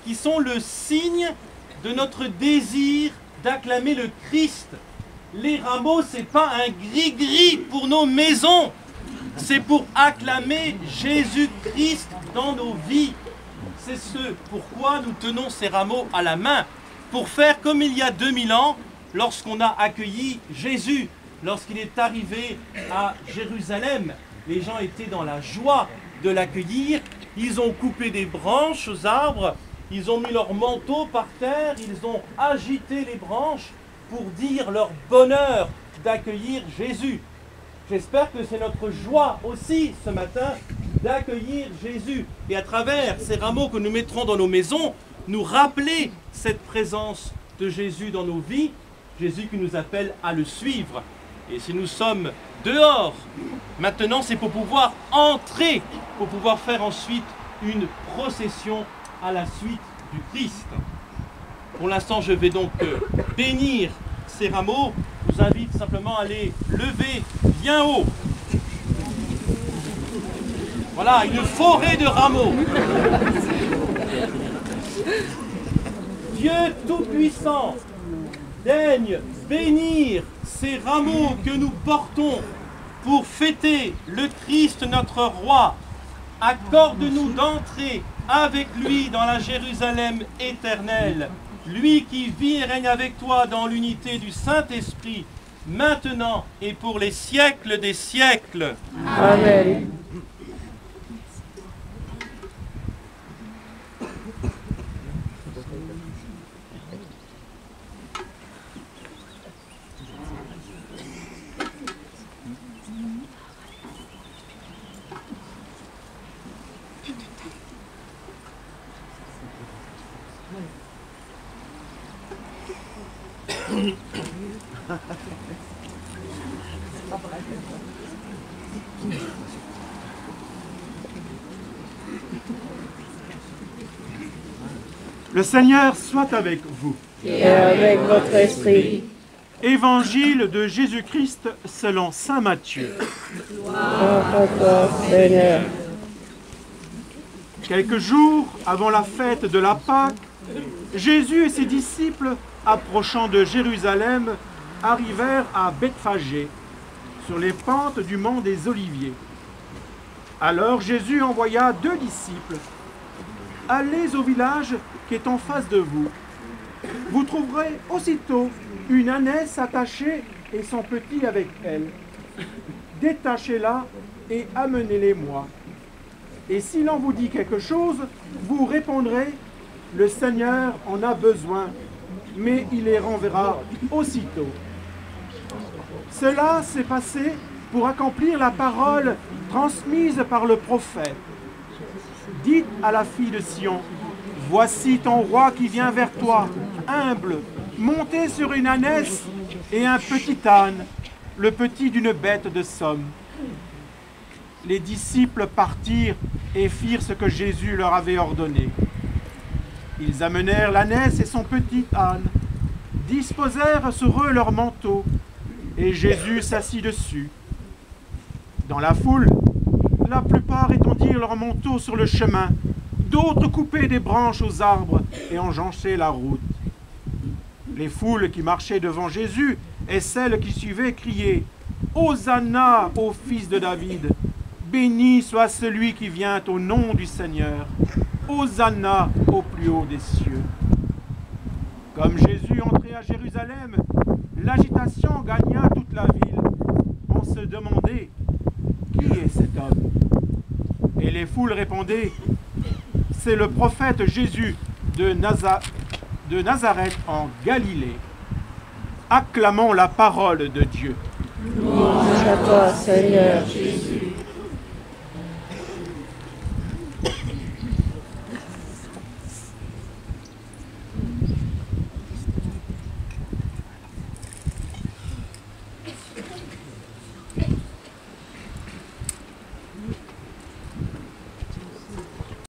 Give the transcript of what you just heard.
qui sont le signe de notre désir d'acclamer le Christ. Les rameaux, ce n'est pas un gris-gris pour nos maisons, c'est pour acclamer Jésus-Christ dans nos vies. C'est ce pourquoi nous tenons ces rameaux à la main, pour faire comme il y a 2000 ans, lorsqu'on a accueilli Jésus, lorsqu'il est arrivé à Jérusalem. Les gens étaient dans la joie de l'accueillir, ils ont coupé des branches aux arbres, ils ont mis leur manteau par terre, ils ont agité les branches pour dire leur bonheur d'accueillir Jésus. J'espère que c'est notre joie aussi ce matin d'accueillir Jésus. Et à travers ces rameaux que nous mettrons dans nos maisons, nous rappeler cette présence de Jésus dans nos vies, Jésus qui nous appelle à le suivre. Et si nous sommes dehors, maintenant c'est pour pouvoir entrer, pour pouvoir faire ensuite une procession à la suite du Christ. Pour l'instant, je vais donc bénir ces rameaux. Je vous invite simplement à les lever bien haut. Voilà, une forêt de rameaux. Dieu Tout-Puissant daigne bénir ces rameaux que nous portons pour fêter le Christ notre Roi. Accorde-nous d'entrer avec lui dans la Jérusalem éternelle, lui qui vit et règne avec toi dans l'unité du Saint-Esprit, maintenant et pour les siècles des siècles. Amen. Le Seigneur soit avec vous. Et avec votre esprit. Évangile de Jésus-Christ selon saint Matthieu. Gloire à toi, Seigneur. Quelques jours avant la fête de la Pâque, Jésus et ses disciples, approchant de Jérusalem, arrivèrent à Bethphagée, sur les pentes du mont des Oliviers. Alors Jésus envoya 2 disciples. « Allez au village qui est en face de vous. Vous trouverez aussitôt une ânesse attachée et son petit avec elle. Détachez-la et amenez-les-moi. Et s'il en vous dit quelque chose, vous répondrez, le Seigneur en a besoin, mais il les renverra aussitôt. » Cela s'est passé pour accomplir la parole transmise par le prophète. Dites à la fille de Sion, voici ton roi qui vient vers toi, humble, monté sur une ânesse et un petit âne, le petit d'une bête de somme. Les disciples partirent et firent ce que Jésus leur avait ordonné. Ils amenèrent l'ânesse et son petit âne, disposèrent sur eux leurs manteaux, et Jésus s'assit dessus. Dans la foule, la plupart étendirent leurs manteaux sur le chemin, d'autres coupaient des branches aux arbres et enjonchaient la route. Les foules qui marchaient devant Jésus et celles qui suivaient criaient « Hosanna au fils de David ! Béni soit celui qui vient au nom du Seigneur! Hosanna au plus haut des cieux !» Comme Jésus entrait à Jérusalem, l'agitation gagna toute la ville. On se demandait « Qui est cet homme ?» Et les foules répondaient « C'est le prophète Jésus de Nazareth en Galilée. » Acclamons la parole de Dieu. Louange à toi, Seigneur Jésus.